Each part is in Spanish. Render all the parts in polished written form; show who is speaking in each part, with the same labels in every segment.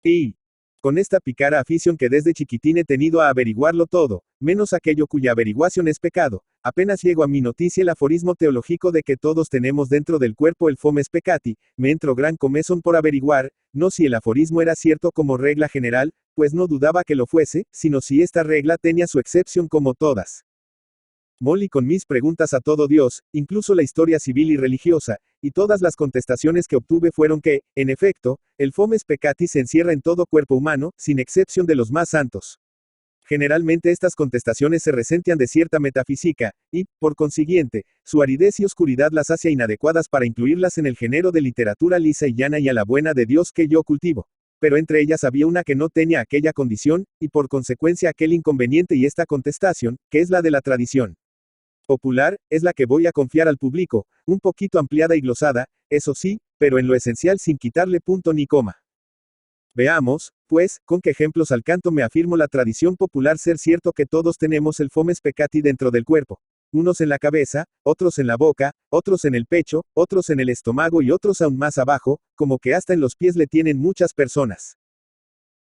Speaker 1: Y con esta pícara afición que desde chiquitín he tenido a averiguarlo todo, menos aquello cuya averiguación es pecado, apenas llego a mi noticia el aforismo teológico de que todos tenemos dentro del cuerpo el fomes peccati, me entró gran comezón por averiguar, no si el aforismo era cierto como regla general, pues no dudaba que lo fuese, sino si esta regla tenía su excepción como todas. Molí con mis preguntas a todo Dios, incluso la historia civil y religiosa, y todas las contestaciones que obtuve fueron que, en efecto, el fomes peccati se encierra en todo cuerpo humano, sin excepción de los más santos. Generalmente estas contestaciones se resentían de cierta metafísica, y, por consiguiente, su aridez y oscuridad las hacía inadecuadas para incluirlas en el género de literatura lisa y llana y a la buena de Dios que yo cultivo. Pero entre ellas había una que no tenía aquella condición, y por consecuencia aquel inconveniente y esta contestación, que es la de la tradición popular, es la que voy a confiar al público, un poquito ampliada y glosada, eso sí, pero en lo esencial sin quitarle punto ni coma. Veamos, pues, con qué ejemplos al canto me afirmo la tradición popular ser cierto que todos tenemos el fomes peccati dentro del cuerpo. Unos en la cabeza, otros en la boca, otros en el pecho, otros en el estómago y otros aún más abajo, como que hasta en los pies le tienen muchas personas.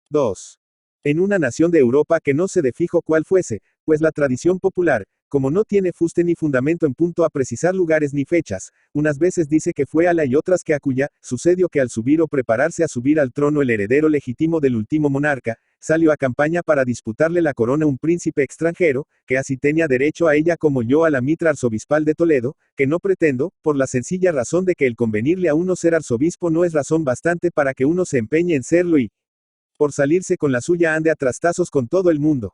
Speaker 1: 2. En una nación de Europa que no sé de fijo cuál fuese, pues la tradición popular, como no tiene fuste ni fundamento en punto a precisar lugares ni fechas, unas veces dice que fue Ala y otras que acuya, sucedió que al subir o prepararse a subir al trono el heredero legítimo del último monarca, salió a campaña para disputarle la corona a un príncipe extranjero, que así tenía derecho a ella como yo a la mitra arzobispal de Toledo, que no pretendo, por la sencilla razón de que el convenirle a uno ser arzobispo no es razón bastante para que uno se empeñe en serlo y, por salirse con la suya ande a trastazos con todo el mundo.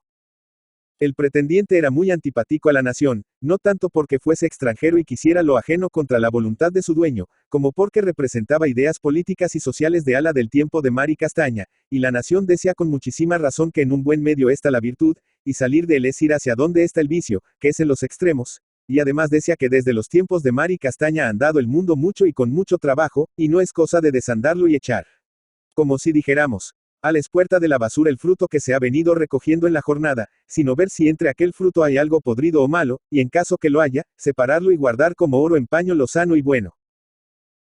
Speaker 1: El pretendiente era muy antipático a la nación, no tanto porque fuese extranjero y quisiera lo ajeno contra la voluntad de su dueño, como porque representaba ideas políticas y sociales de Ala del tiempo de Mari Castaña, y la nación decía con muchísima razón que en un buen medio está la virtud, y salir de él es ir hacia donde está el vicio, que es en los extremos, y además decía que desde los tiempos de Mari Castaña ha andado el mundo mucho y con mucho trabajo, y no es cosa de desandarlo y echar. Como si dijéramos, a la espuerta de la basura el fruto que se ha venido recogiendo en la jornada, sino ver si entre aquel fruto hay algo podrido o malo, y en caso que lo haya, separarlo y guardar como oro en paño lo sano y bueno.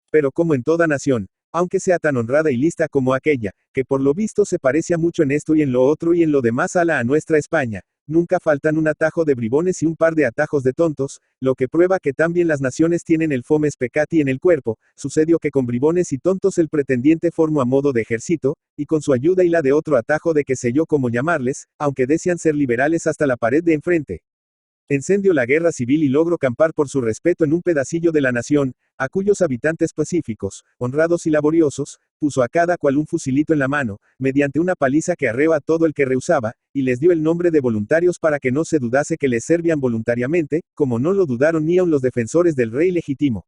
Speaker 1: Pero como en toda nación, aunque sea tan honrada y lista como aquella, que por lo visto se parecía mucho en esto y en lo otro y en lo demás a nuestra España, nunca faltan un atajo de bribones y un par de atajos de tontos, lo que prueba que también las naciones tienen el fomes peccati en el cuerpo, sucedió que con bribones y tontos el pretendiente formó a modo de ejército, y con su ayuda y la de otro atajo de que sé yo cómo llamarles, aunque desean ser liberales hasta la pared de enfrente. Encendió la guerra civil y logró campar por su respeto en un pedacillo de la nación, a cuyos habitantes pacíficos, honrados y laboriosos, puso a cada cual un fusilito en la mano, mediante una paliza que arreó a todo el que rehusaba, y les dio el nombre de voluntarios para que no se dudase que les servían voluntariamente, como no lo dudaron ni aun los defensores del rey legítimo.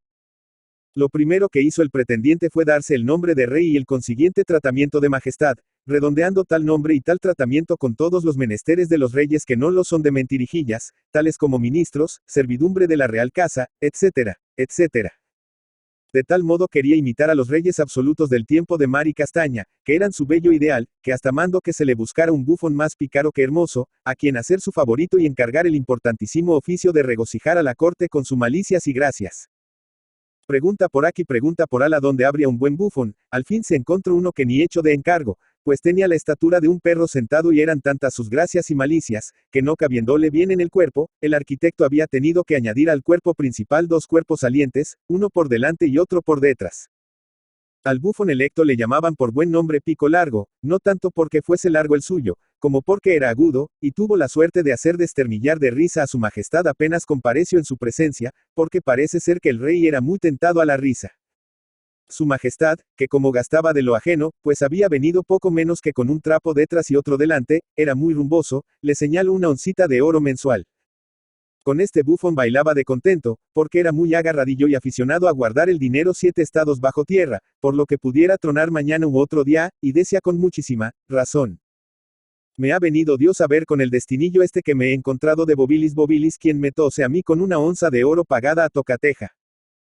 Speaker 1: Lo primero que hizo el pretendiente fue darse el nombre de rey y el consiguiente tratamiento de majestad, redondeando tal nombre y tal tratamiento con todos los menesteres de los reyes que no lo son de mentirijillas, tales como ministros, servidumbre de la real casa, etcétera, etcétera. De tal modo quería imitar a los reyes absolutos del tiempo de Mari Castaña, que eran su bello ideal, que hasta mandó que se le buscara un bufón más pícaro que hermoso, a quien hacer su favorito y encargar el importantísimo oficio de regocijar a la corte con sus malicias y gracias. Pregunta por aquí, pregunta por Ala donde habría un buen bufón, al fin se encontró uno que ni hecho de encargo, pues tenía la estatura de un perro sentado y eran tantas sus gracias y malicias, que no cabiéndole bien en el cuerpo, el arquitecto había tenido que añadir al cuerpo principal dos cuerpos salientes, uno por delante y otro por detrás. Al bufón electo le llamaban por buen nombre Pico Largo, no tanto porque fuese largo el suyo, como porque era agudo, y tuvo la suerte de hacer desternillar de risa a su majestad apenas compareció en su presencia, porque parece ser que el rey era muy tentado a la risa. Su majestad, que como gastaba de lo ajeno, pues había venido poco menos que con un trapo detrás y otro delante, era muy rumboso, le señaló una oncita de oro mensual. Con este bufón bailaba de contento, porque era muy agarradillo y aficionado a guardar el dinero 7 estados bajo tierra, por lo que pudiera tronar mañana u otro día, y decía con muchísima razón. Me ha venido Dios a ver con el destinillo este que me he encontrado de bobilis bobilis quien me tose a mí con una onza de oro pagada a tocateja.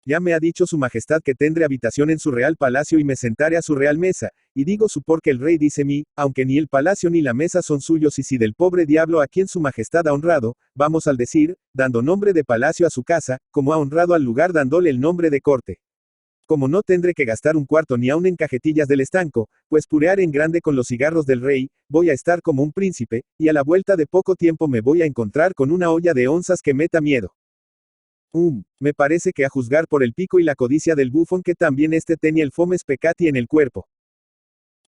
Speaker 1: Ya me ha dicho su majestad que tendré habitación en su real palacio y me sentaré a su real mesa, y digo su porque el rey dice mí, aunque ni el palacio ni la mesa son suyos y si del pobre diablo a quien su majestad ha honrado, vamos al decir, dando nombre de palacio a su casa, como ha honrado al lugar dándole el nombre de corte. Como no tendré que gastar un cuarto ni aun en cajetillas del estanco, pues purear en grande con los cigarros del rey, voy a estar como un príncipe, y a la vuelta de poco tiempo me voy a encontrar con una olla de onzas que meta miedo. Me parece que a juzgar por el pico y la codicia del bufón que también este tenía el fomes peccati en el cuerpo.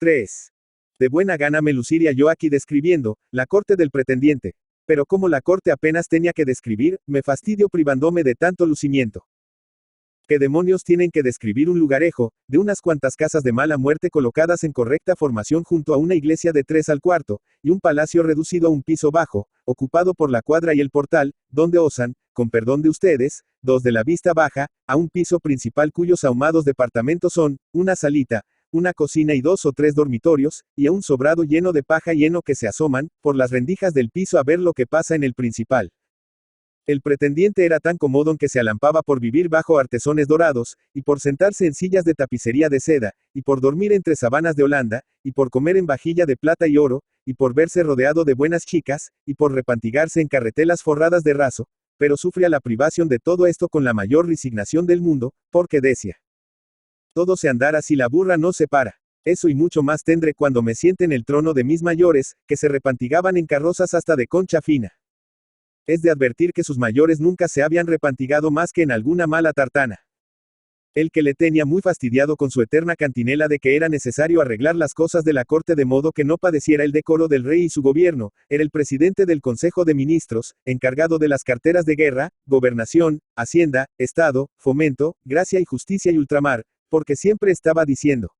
Speaker 1: 3. De buena gana me luciría yo aquí describiendo, la corte del pretendiente. Pero como la corte apenas tenía que describir, me fastidio privándome de tanto lucimiento. ¿Qué demonios tienen que describir un lugarejo, de unas cuantas casas de mala muerte colocadas en correcta formación junto a una iglesia de 3 al cuarto, y un palacio reducido a un piso bajo, ocupado por la cuadra y el portal, donde osan, con perdón de ustedes, dos de la vista baja, a un piso principal cuyos ahumados departamentos son, una salita, una cocina y 2 o 3 dormitorios, y a un sobrado lleno de paja y heno que se asoman, por las rendijas del piso a ver lo que pasa en el principal? El pretendiente era tan cómodo que se alampaba por vivir bajo artesones dorados, y por sentarse en sillas de tapicería de seda, y por dormir entre sabanas de Holanda, y por comer en vajilla de plata y oro, y por verse rodeado de buenas chicas, y por repantigarse en carretelas forradas de raso, pero sufría la privación de todo esto con la mayor resignación del mundo, porque decía: todo se andará si la burra no se para. Eso y mucho más tendré cuando me siente en el trono de mis mayores, que se repantigaban en carrozas hasta de concha fina. Es de advertir que sus mayores nunca se habían repantigado más que en alguna mala tartana. El que le tenía muy fastidiado con su eterna cantinela de que era necesario arreglar las cosas de la corte de modo que no padeciera el decoro del rey y su gobierno, era el presidente del Consejo de Ministros, encargado de las carteras de guerra, gobernación, hacienda, estado, fomento, gracia y justicia y ultramar, porque siempre estaba diciendo: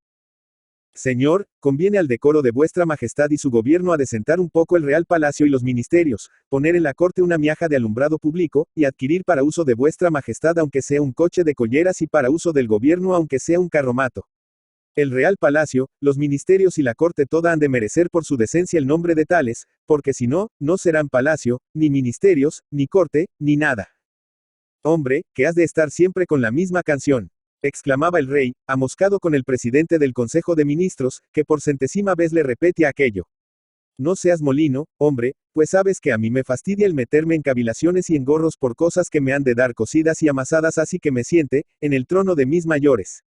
Speaker 1: Señor, conviene al decoro de vuestra majestad y su gobierno adecentar un poco el real palacio y los ministerios, poner en la corte una miaja de alumbrado público, y adquirir para uso de vuestra majestad aunque sea un coche de colleras y para uso del gobierno aunque sea un carromato. El real palacio, los ministerios y la corte toda han de merecer por su decencia el nombre de tales, porque si no, no serán palacio, ni ministerios, ni corte, ni nada. Hombre, que has de estar siempre con la misma canción, exclamaba el rey, amoscado con el presidente del Consejo de Ministros, que por centésima vez le repetía aquello. No seas molino, hombre, pues sabes que a mí me fastidia el meterme en cavilaciones y engorros por cosas que me han de dar cocidas y amasadas, así que me siente, en el trono de mis mayores.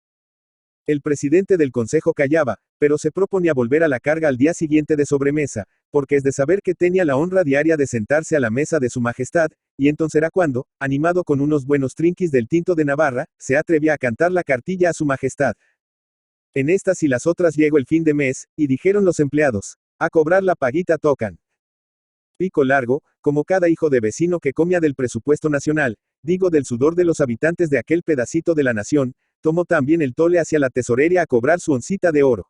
Speaker 1: El presidente del consejo callaba, pero se proponía volver a la carga al día siguiente de sobremesa, porque es de saber que tenía la honra diaria de sentarse a la mesa de su majestad, y entonces era cuando, animado con unos buenos trinquis del tinto de Navarra, se atrevía a cantar la cartilla a su majestad. En estas y las otras llegó el fin de mes, y dijeron los empleados: a cobrar la paguita tocan. Pico largo, como cada hijo de vecino que comía del presupuesto nacional, digo del sudor de los habitantes de aquel pedacito de la nación, tomó también el tole hacia la tesorería a cobrar su oncita de oro.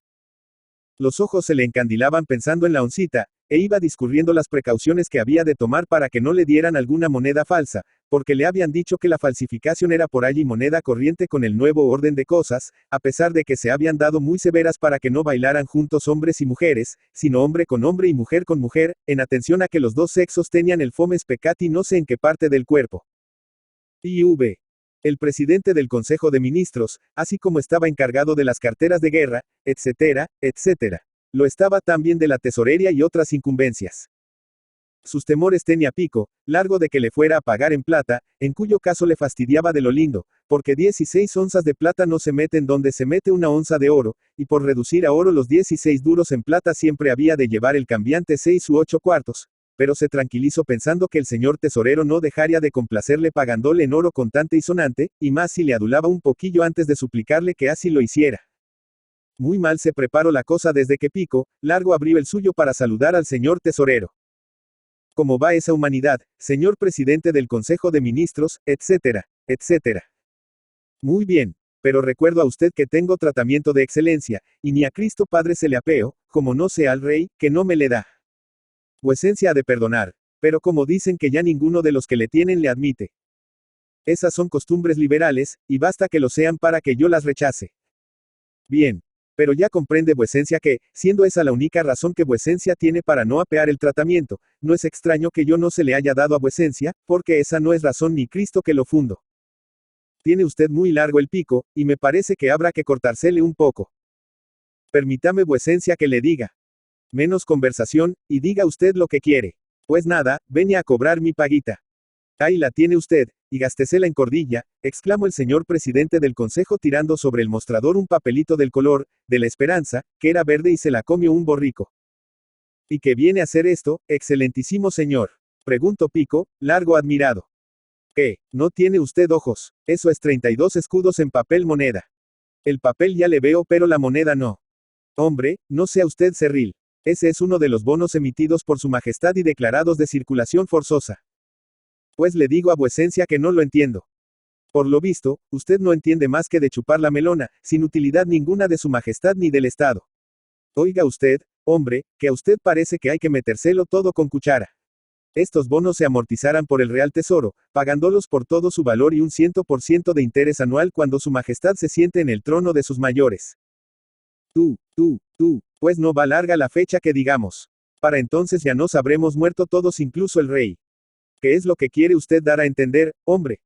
Speaker 1: Los ojos se le encandilaban pensando en la oncita, e iba discurriendo las precauciones que había de tomar para que no le dieran alguna moneda falsa, porque le habían dicho que la falsificación era por allí moneda corriente con el nuevo orden de cosas, a pesar de que se habían dado muy severas para que no bailaran juntos hombres y mujeres, sino hombre con hombre y mujer con mujer, en atención a que los dos sexos tenían el fomes peccati no sé en qué parte del cuerpo. IV. El presidente del Consejo de Ministros, así como estaba encargado de las carteras de guerra, etcétera, etcétera. Lo estaba también de la tesorería y otras incumbencias. Sus temores tenía Pico, largo de que le fuera a pagar en plata, en cuyo caso le fastidiaba de lo lindo, porque 16 onzas de plata no se meten donde se mete una onza de oro, y por reducir a oro los 16 duros en plata siempre había de llevar el cambiante 6 u 8 cuartos. Pero se tranquilizó pensando que el señor tesorero no dejaría de complacerle pagándole en oro contante y sonante, y más si le adulaba un poquillo antes de suplicarle que así lo hiciera. Muy mal se preparó la cosa desde que Pico, largo abrió el suyo para saludar al señor tesorero. ¿Cómo va esa humanidad, señor presidente del Consejo de Ministros, etcétera, etcétera? Muy bien, pero recuerdo a usted que tengo tratamiento de excelencia, y ni a Cristo Padre se le apeo, como no sea al rey, que no me le da. Vuecencia ha de perdonar, pero como dicen que ya ninguno de los que le tienen le admite. Esas son costumbres liberales, y basta que lo sean para que yo las rechace. Bien. Pero ya comprende vuecencia que, siendo esa la única razón que vuecencia tiene para no apear el tratamiento, no es extraño que yo no se le haya dado a vuecencia, porque esa no es razón ni Cristo que lo fundo. Tiene usted muy largo el pico, y me parece que habrá que cortársele un poco. Permítame vuecencia que le diga. Menos conversación, y diga usted lo que quiere. Pues nada, venía a cobrar mi paguita. Ahí la tiene usted, y gástesela en cordilla, exclamó el señor presidente del consejo tirando sobre el mostrador un papelito del color, de la esperanza, que era verde y se la comió un borrico. ¿Y qué viene a hacer esto, excelentísimo señor? Preguntó Pico, Largo admirado. ¿Qué? ¿No tiene usted ojos? Eso es 32 escudos en papel moneda. El papel ya le veo pero la moneda no. Hombre, no sea usted cerril. Ese es uno de los bonos emitidos por su majestad y declarados de circulación forzosa. Pues le digo a vuecencia que no lo entiendo. Por lo visto, usted no entiende más que de chupar la melona, sin utilidad ninguna de su majestad ni del Estado. Oiga usted, hombre, que a usted parece que hay que metérselo todo con cuchara. Estos bonos se amortizarán por el Real Tesoro, pagándolos por todo su valor y un 100% de interés anual cuando su majestad se siente en el trono de sus mayores. Pues no va larga la fecha que digamos. Para entonces ya nos habremos muerto todos incluso el rey. ¿Qué es lo que quiere usted dar a entender, hombre?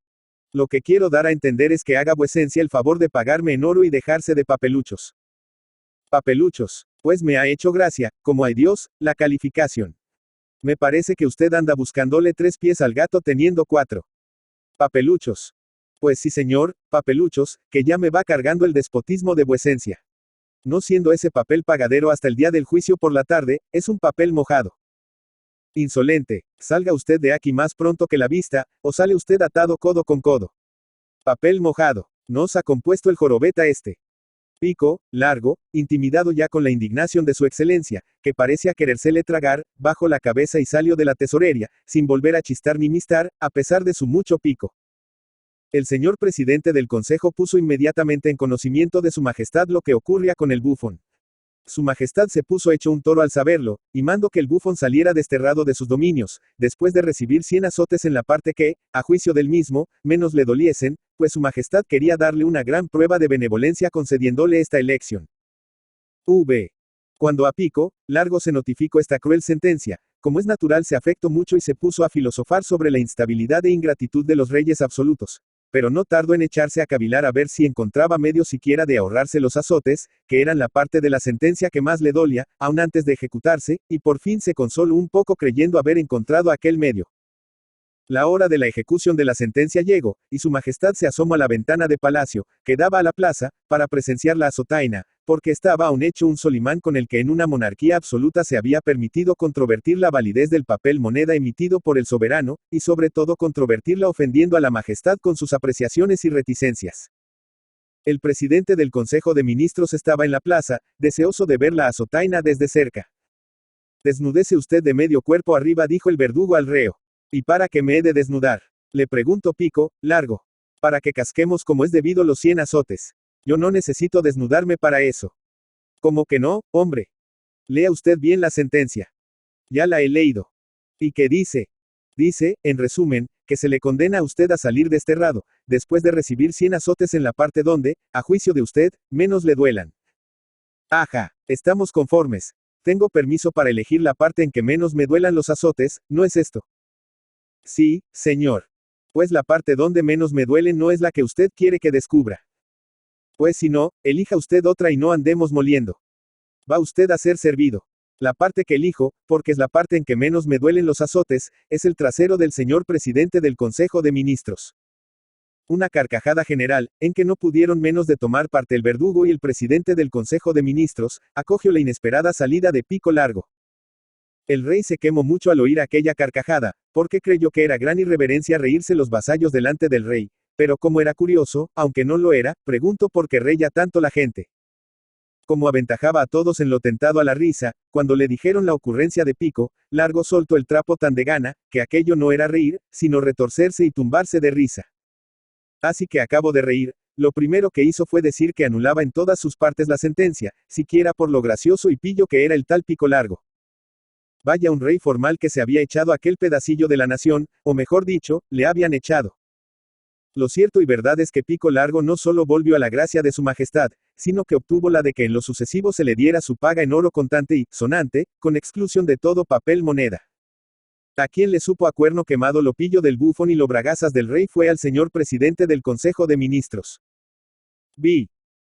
Speaker 1: Lo que quiero dar a entender es que haga vuecencia el favor de pagarme en oro y dejarse de papeluchos. Papeluchos, pues me ha hecho gracia, como hay Dios, la calificación. Me parece que usted anda buscándole 3 pies al gato teniendo 4. Papeluchos. Pues sí señor, papeluchos, que ya me va cargando el despotismo de vuecencia. No siendo ese papel pagadero hasta el día del juicio por la tarde, es un papel mojado. Insolente, salga usted de aquí más pronto que la vista, o sale usted atado codo con codo. Papel mojado. Nos ha compuesto el jorobeta este. Pico, Largo, intimidado ya con la indignación de su excelencia, que parecía querérsele tragar, bajó la cabeza y salió de la tesorería, sin volver a chistar ni mistar, a pesar de su mucho pico. El señor presidente del consejo puso inmediatamente en conocimiento de su majestad lo que ocurría con el bufón. Su majestad se puso hecho un toro al saberlo, y mandó que el bufón saliera desterrado de sus dominios, después de recibir 100 azotes en la parte que, a juicio del mismo, menos le doliesen, pues su majestad quería darle una gran prueba de benevolencia concediéndole esta elección. Cuando a Pico, Largo se notificó esta cruel sentencia, como es natural se afectó mucho y se puso a filosofar sobre la instabilidad e ingratitud de los reyes absolutos. Pero no tardó en echarse a cavilar a ver si encontraba medio siquiera de ahorrarse los azotes, que eran la parte de la sentencia que más le dolía, aun antes de ejecutarse, y por fin se consoló un poco creyendo haber encontrado aquel medio. La hora de la ejecución de la sentencia llegó, y su majestad se asomó a la ventana de palacio, que daba a la plaza, para presenciar la azotaina, porque estaba aún hecho un solimán con el que en una monarquía absoluta se había permitido controvertir la validez del papel moneda emitido por el soberano, y sobre todo controvertirla ofendiendo a la majestad con sus apreciaciones y reticencias. El presidente del Consejo de Ministros estaba en la plaza, deseoso de ver la azotaina desde cerca. Desnúdese usted de medio cuerpo arriba, dijo el verdugo al reo. ¿Y para qué me he de desnudar? Le preguntó Pico, Largo. Para que casquemos como es debido los 100 azotes. Yo no necesito desnudarme para eso. ¿Cómo que no, hombre? Lea usted bien la sentencia. Ya la he leído. ¿Y qué dice? Dice, en resumen, que se le condena a usted a salir desterrado, después de recibir 100 azotes en la parte donde, a juicio de usted, menos le duelan. Ajá, estamos conformes. Tengo permiso para elegir la parte en que menos me duelan los azotes, ¿no es esto? Sí, señor. Pues la parte donde menos me duelen no es la que usted quiere que descubra. Pues si no, elija usted otra y no andemos moliendo. Va usted a ser servido. La parte que elijo, porque es la parte en que menos me duelen los azotes, es el trasero del señor presidente del Consejo de Ministros. Una carcajada general, en que no pudieron menos de tomar parte el verdugo y el presidente del Consejo de Ministros, acogió la inesperada salida de Pico Largo. El rey se quemó mucho al oír aquella carcajada, porque creyó que era gran irreverencia reírse los vasallos delante del rey, pero como era curioso, aunque no lo era, preguntó por qué reía tanto la gente. Como aventajaba a todos en lo tentado a la risa, cuando le dijeron la ocurrencia de Pico, Largo soltó el trapo tan de gana, que aquello no era reír, sino retorcerse y tumbarse de risa. Así que acabo de reír, lo primero que hizo fue decir que anulaba en todas sus partes la sentencia, siquiera por lo gracioso y pillo que era el tal Pico Largo. Vaya un rey formal que se había echado aquel pedacillo de la nación, o mejor dicho, le habían echado. Lo cierto y verdad es que Pico Largo no solo volvió a la gracia de su majestad, sino que obtuvo la de que en lo sucesivo se le diera su paga en oro contante y, sonante, con exclusión de todo papel moneda. A quien le supo a cuerno quemado lo pillo del bufón y lo bragazas del rey fue al señor presidente del Consejo de Ministros.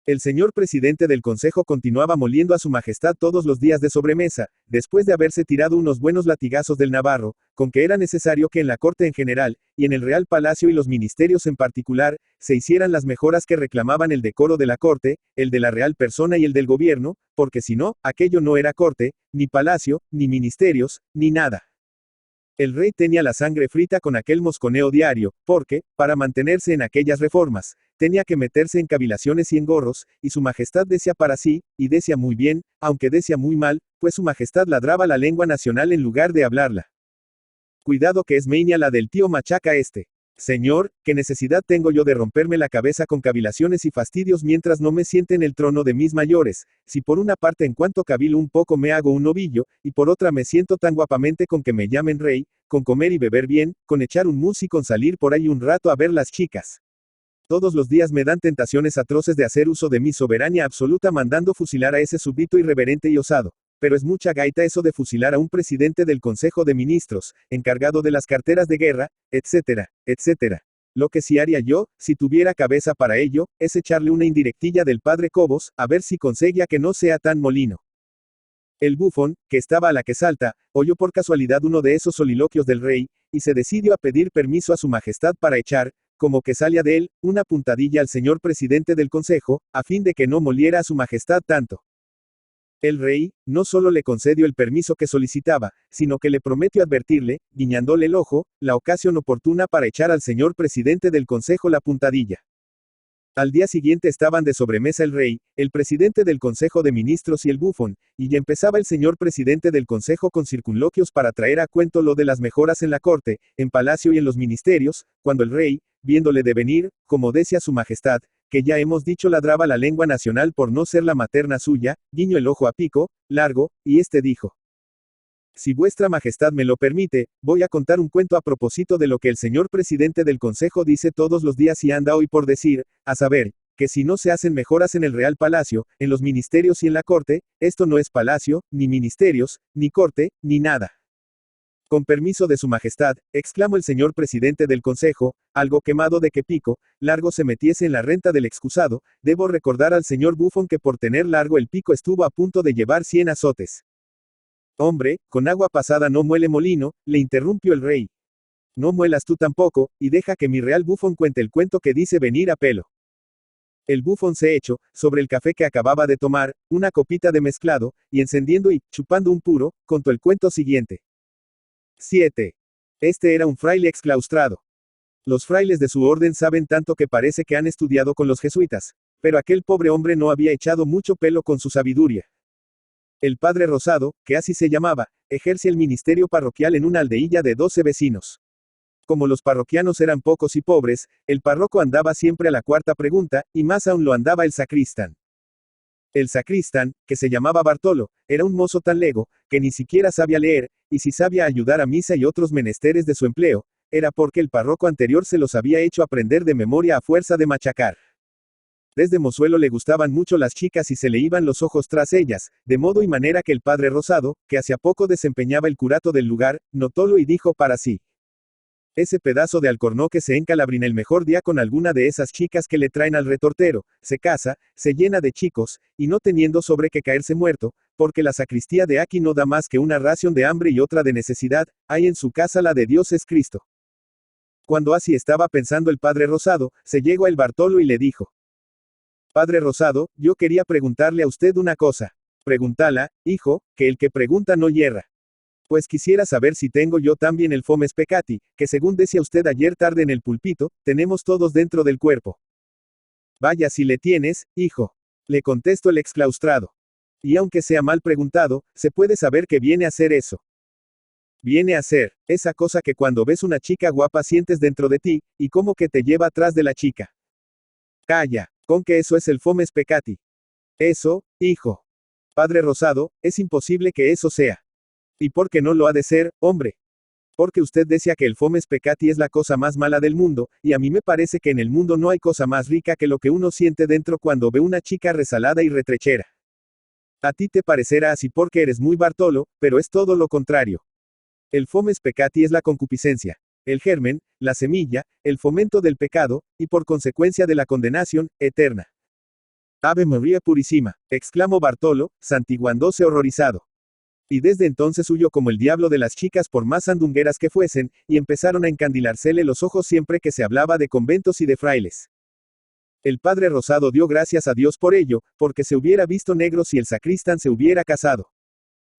Speaker 1: El señor presidente del consejo continuaba moliendo a su majestad todos los días de sobremesa, después de haberse tirado unos buenos latigazos del navarro, con que era necesario que en la corte en general, y en el Real Palacio y los ministerios en particular, se hicieran las mejoras que reclamaban el decoro de la corte, el de la real persona y el del gobierno, porque si no, aquello no era corte, ni palacio, ni ministerios, ni nada. El rey tenía la sangre frita con aquel mosconeo diario, porque, para mantenerse en aquellas reformas, tenía que meterse en cavilaciones y engorros, y su majestad decía para sí, y decía muy bien, aunque decía muy mal, pues su majestad ladraba la lengua nacional en lugar de hablarla. Cuidado que es mania la del tío machaca este. Señor, ¿qué necesidad tengo yo de romperme la cabeza con cavilaciones y fastidios mientras no me siente en el trono de mis mayores? Si por una parte en cuanto cavilo un poco me hago un novillo, y por otra me siento tan guapamente con que me llamen rey, con comer y beber bien, con echar un mus y con salir por ahí un rato a ver las chicas. Todos los días me dan tentaciones atroces de hacer uso de mi soberanía absoluta mandando fusilar a ese súbdito irreverente y osado. Pero es mucha gaita eso de fusilar a un presidente del Consejo de Ministros, encargado de las carteras de guerra, etcétera, etcétera. Lo que sí haría yo, si tuviera cabeza para ello, es echarle una indirectilla del padre Cobos, a ver si conseguía que no sea tan molino. El bufón, que estaba a la que salta, oyó por casualidad uno de esos soliloquios del rey, y se decidió a pedir permiso a su majestad para echar, como que salía de él, una puntadilla al señor presidente del consejo, a fin de que no moliera a su majestad tanto. El rey, no solo le concedió el permiso que solicitaba, sino que le prometió advertirle, guiñándole el ojo, la ocasión oportuna para echar al señor presidente del consejo la puntadilla. Al día siguiente estaban de sobremesa el rey, el presidente del Consejo de Ministros y el bufón, y ya empezaba el señor presidente del Consejo con circunloquios para traer a cuento lo de las mejoras en la corte, en palacio y en los ministerios, cuando el rey, viéndole de venir, como decía su majestad, que ya hemos dicho ladraba la lengua nacional por no ser la materna suya, guiñó el ojo a Pico, Largo, y este dijo: si vuestra majestad me lo permite, voy a contar un cuento a propósito de lo que el señor presidente del consejo dice todos los días y anda hoy por decir, a saber, que si no se hacen mejoras en el Real Palacio, en los ministerios y en la corte, esto no es palacio, ni ministerios, ni corte, ni nada. Con permiso de su majestad, exclamó el señor presidente del consejo, algo quemado de que Pico, Largo se metiese en la renta del excusado, debo recordar al señor bufón que por tener largo el pico estuvo a punto de llevar 100 azotes. Hombre, con agua pasada no muele molino, le interrumpió el rey. No muelas tú tampoco, y deja que mi real bufón cuente el cuento que dice venir a pelo. El bufón se echó, sobre el café que acababa de tomar, una copita de mezclado, y encendiendo y, chupando un puro, contó el cuento siguiente. 7. Este era un fraile exclaustrado. Los frailes de su orden saben tanto que parece que han estudiado con los jesuitas. Pero aquel pobre hombre no había echado mucho pelo con su sabiduría. El padre Rosado, que así se llamaba, ejerce el ministerio parroquial en una aldeilla de 12 vecinos. Como los parroquianos eran pocos y pobres, el párroco andaba siempre a la cuarta pregunta, y más aún lo andaba el sacristán. El sacristán, que se llamaba Bartolo, era un mozo tan lego, que ni siquiera sabía leer, y si sabía ayudar a misa y otros menesteres de su empleo, era porque el párroco anterior se los había hecho aprender de memoria a fuerza de machacar. Desde mozuelo le gustaban mucho las chicas y se le iban los ojos tras ellas, de modo y manera que el padre Rosado, que hacía poco desempeñaba el curato del lugar, notólo y dijo para sí: ese pedazo de alcornoque se encalabrina el mejor día con alguna de esas chicas que le traen al retortero, se casa, se llena de chicos, y no teniendo sobre qué caerse muerto, porque la sacristía de aquí no da más que una ración de hambre y otra de necesidad, hay en su casa la de Dios es Cristo. Cuando así estaba pensando el padre Rosado, se llegó el Bartolo y le dijo: Padre Rosado, yo quería preguntarle a usted una cosa. Pregúntala, hijo, que el que pregunta no yerra. Pues quisiera saber si tengo yo también el fomes peccati, que según decía usted ayer tarde en el pulpito, tenemos todos dentro del cuerpo. Vaya si le tienes, hijo. Le contestó el exclaustrado. Y aunque sea mal preguntado, se puede saber que viene a ser eso. Viene a ser, esa cosa que cuando ves una chica guapa sientes dentro de ti, y como que te lleva atrás de la chica. Calla, con que eso es el fomes peccati. Eso, hijo. Padre Rosado, es imposible que eso sea. ¿Y por qué no lo ha de ser, hombre? Porque usted decía que el fomes peccati es la cosa más mala del mundo, y a mí me parece que en el mundo no hay cosa más rica que lo que uno siente dentro cuando ve una chica resalada y retrechera. A ti te parecerá así porque eres muy Bartolo, pero es todo lo contrario. El fomes peccati es la concupiscencia, el germen, la semilla, el fomento del pecado, y por consecuencia de la condenación eterna. Ave María Purísima, exclamó Bartolo, santiguándose horrorizado. Y desde entonces huyó como el diablo de las chicas por más sandungueras que fuesen, y empezaron a encandilársele los ojos siempre que se hablaba de conventos y de frailes. El padre Rosado dio gracias a Dios por ello, porque se hubiera visto negro si el sacristán se hubiera casado.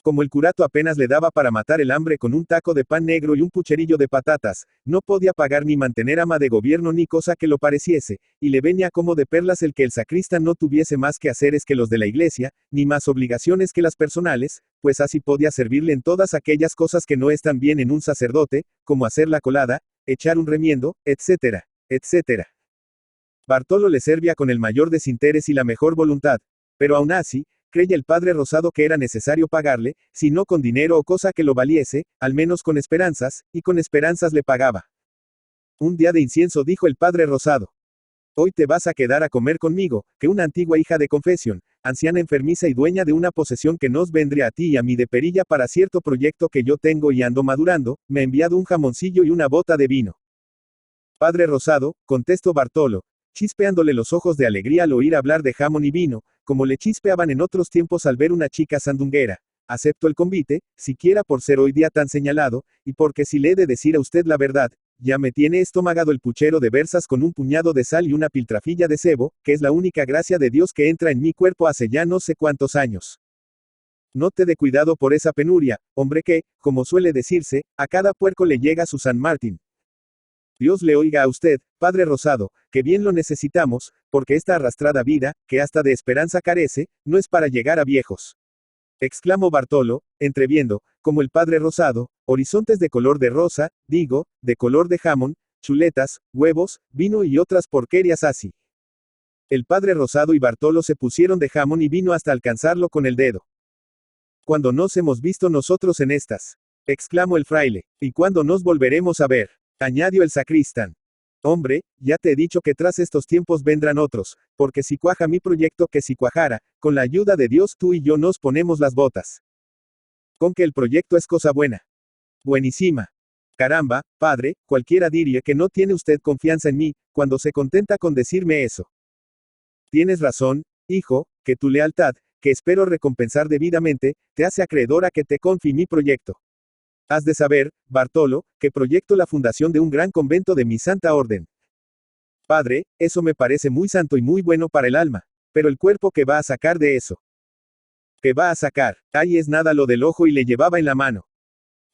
Speaker 1: Como el curato apenas le daba para matar el hambre con un taco de pan negro y un pucherillo de patatas, no podía pagar ni mantener ama de gobierno ni cosa que lo pareciese, y le venía como de perlas el que el sacristán no tuviese más quehaceres que los de la iglesia, ni más obligaciones que las personales, pues así podía servirle en todas aquellas cosas que no están bien en un sacerdote, como hacer la colada, echar un remiendo, etcétera, etcétera. Bartolo le servía con el mayor desinterés y la mejor voluntad, pero aún así, creía el padre Rosado que era necesario pagarle, si no con dinero o cosa que lo valiese, al menos con esperanzas, y con esperanzas le pagaba. Un día de incienso dijo el padre Rosado: hoy te vas a quedar a comer conmigo, que una antigua hija de confesión, anciana enfermiza y dueña de una posesión que nos vendría a ti y a mí de perilla para cierto proyecto que yo tengo y ando madurando, me ha enviado un jamoncillo y una bota de vino. Padre Rosado, contestó Bartolo, chispeándole los ojos de alegría al oír hablar de jamón y vino, como le chispeaban en otros tiempos al ver una chica sandunguera. Acepto el convite, siquiera por ser hoy día tan señalado, y porque si le he de decir a usted la verdad, ya me tiene estomagado el puchero de berzas con un puñado de sal y una piltrafilla de cebo, que es la única gracia de Dios que entra en mi cuerpo hace ya no sé cuántos años. No te dé cuidado por esa penuria, hombre que, como suele decirse, a cada puerco le llega su San Martín. Dios le oiga a usted, padre Rosado, que bien lo necesitamos, porque esta arrastrada vida, que hasta de esperanza carece, no es para llegar a viejos. Exclamó Bartolo, entreviendo, como el padre Rosado, horizontes de color de rosa, digo, de color de jamón, chuletas, huevos, vino y otras porquerias así. El padre Rosado y Bartolo se pusieron de jamón y vino hasta alcanzarlo con el dedo. ¿Cuándo nos hemos visto nosotros en estas? Exclamó el fraile. ¿Y cuándo nos volveremos a ver? Añadió el sacristán. Hombre, ya te he dicho que tras estos tiempos vendrán otros, porque si cuaja mi proyecto que si cuajara, con la ayuda de Dios tú y yo nos ponemos las botas. Con que el proyecto es cosa buena. Buenísima. Caramba, padre, cualquiera diría que no tiene usted confianza en mí, cuando se contenta con decirme eso. Tienes razón, hijo, que tu lealtad, que espero recompensar debidamente, te hace acreedor a que te confíe mi proyecto. Has de saber, Bartolo, que proyecto la fundación de un gran convento de mi santa orden. Padre, eso me parece muy santo y muy bueno para el alma. Pero el cuerpo que va a sacar de eso. ¿Qué va a sacar? Ahí es nada lo del ojo y le llevaba en la mano.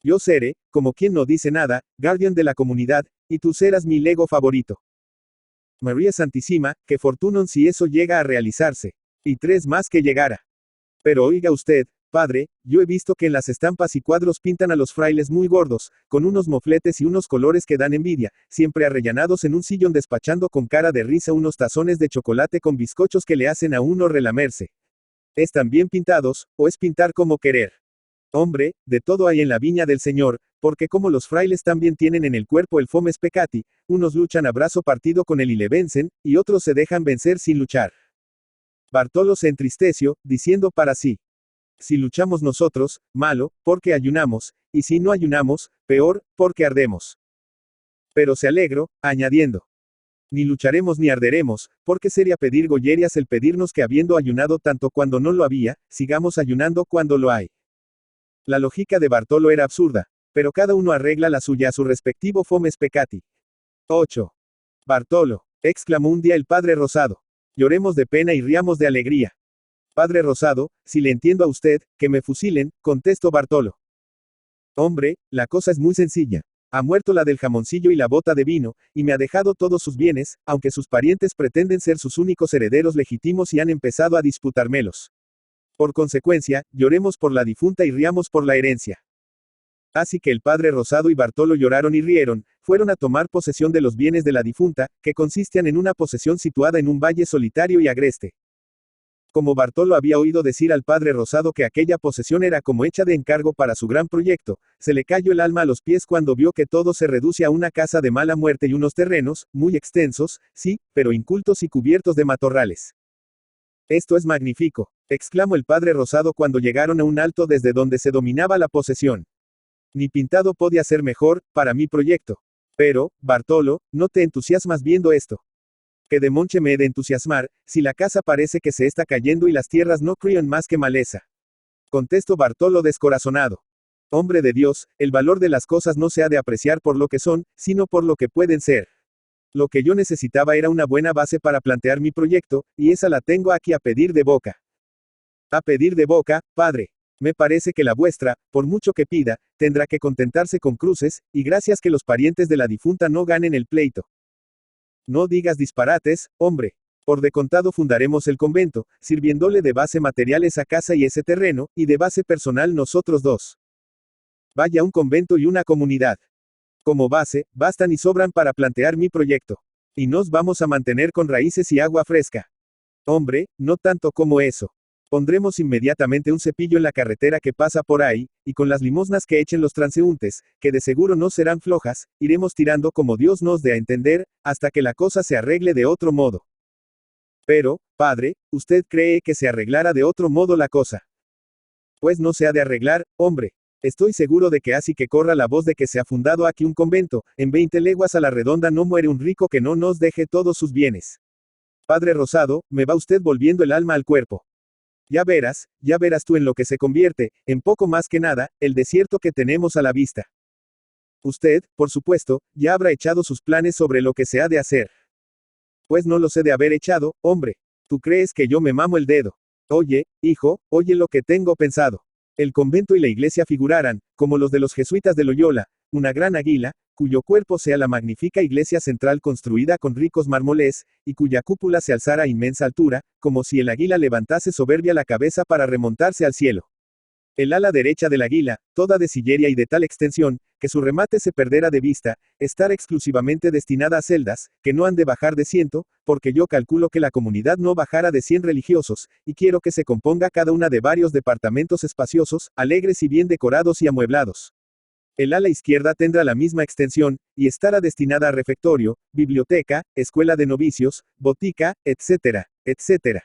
Speaker 1: Yo seré, como quien no dice nada, guardián de la comunidad, y tú serás mi lego favorito. María Santísima, que fortunon si eso llega a realizarse. Y tres más que llegara. Pero oiga usted, padre, yo he visto que en las estampas y cuadros pintan a los frailes muy gordos, con unos mofletes y unos colores que dan envidia, siempre arrellanados en un sillón despachando con cara de risa unos tazones de chocolate con bizcochos que le hacen a uno relamerse. ¿Están bien pintados, o es pintar como querer? Hombre, de todo hay en la viña del Señor, porque como los frailes también tienen en el cuerpo el fomes peccati, unos luchan a brazo partido con él y le vencen, y otros se dejan vencer sin luchar. Bartolo se entristeció, diciendo para sí: si luchamos nosotros, malo, porque ayunamos, y si no ayunamos, peor, porque ardemos. Pero se alegró, añadiendo: ni lucharemos ni arderemos, porque sería pedir gollerias el pedirnos que habiendo ayunado tanto cuando no lo había, sigamos ayunando cuando lo hay. La lógica de Bartolo era absurda, pero cada uno arregla la suya a su respectivo fomes peccati. 8. Bartolo, exclamó un día el padre Rosado. Lloremos de pena y riamos de alegría. Padre Rosado, si le entiendo a usted, que me fusilen, contestó Bartolo. Hombre, la cosa es muy sencilla. Ha muerto la del jamoncillo y la bota de vino, y me ha dejado todos sus bienes, aunque sus parientes pretenden ser sus únicos herederos legítimos y han empezado a disputármelos. Por consecuencia, lloremos por la difunta y riamos por la herencia. Así que el padre Rosado y Bartolo lloraron y rieron, fueron a tomar posesión de los bienes de la difunta, que consistían en una posesión situada en un valle solitario y agreste. Como Bartolo había oído decir al padre Rosado que aquella posesión era como hecha de encargo para su gran proyecto, se le cayó el alma a los pies cuando vio que todo se reduce a una casa de mala muerte y unos terrenos, muy extensos, sí, pero incultos y cubiertos de matorrales. Esto es magnífico, exclamó el padre Rosado cuando llegaron a un alto desde donde se dominaba la posesión. Ni pintado podía ser mejor, para mi proyecto. Pero, Bartolo, no te entusiasmas viendo esto. Que de monche me he de entusiasmar, si la casa parece que se está cayendo y las tierras no crían más que maleza. Contestó Bartolo descorazonado. Hombre de Dios, el valor de las cosas no se ha de apreciar por lo que son, sino por lo que pueden ser. Lo que yo necesitaba era una buena base para plantear mi proyecto, y esa la tengo aquí a pedir de boca. A pedir de boca, padre. Me parece que la vuestra, por mucho que pida, tendrá que contentarse con cruces, y gracias que los parientes de la difunta no ganen el pleito. No digas disparates, hombre. Por de contado fundaremos el convento, sirviéndole de base material esa casa y ese terreno, y de base personal nosotros dos. Vaya un convento y una comunidad. Como base, bastan y sobran para plantear mi proyecto. Y nos vamos a mantener con raíces y agua fresca. Hombre, no tanto como eso. Pondremos inmediatamente un cepillo en la carretera que pasa por ahí, y con las limosnas que echen los transeúntes, que de seguro no serán flojas, iremos tirando como Dios nos dé a entender, hasta que la cosa se arregle de otro modo. Pero, padre, ¿usted cree que se arreglará de otro modo la cosa? Pues no se ha de arreglar, hombre. Estoy seguro de que así que corra la voz de que se ha fundado aquí un convento, en 20 leguas a la redonda no muere un rico que no nos deje todos sus bienes. Padre Rosado, me va usted volviendo el alma al cuerpo. Ya verás tú en lo que se convierte, en poco más que nada, el desierto que tenemos a la vista. Usted, por supuesto, ya habrá echado sus planes sobre lo que se ha de hacer. Pues no los he de haber echado, hombre. ¿Tú crees que yo me mamo el dedo? Oye, hijo, oye lo que tengo pensado. El convento y la iglesia figurarán, como los de los jesuitas de Loyola, una gran águila, cuyo cuerpo sea la magnífica iglesia central construida con ricos mármoles, y cuya cúpula se alzara a inmensa altura, como si el águila levantase soberbia la cabeza para remontarse al cielo. El ala derecha del águila, toda de sillería y de tal extensión, que su remate se perderá de vista, estará exclusivamente destinada a celdas, que no han de bajar de 100, porque yo calculo que la comunidad no bajará de 100 religiosos, y quiero que se componga cada una de varios departamentos espaciosos, alegres y bien decorados y amueblados. El ala izquierda tendrá la misma extensión, y estará destinada a refectorio, biblioteca, escuela de novicios, botica, etcétera, etcétera.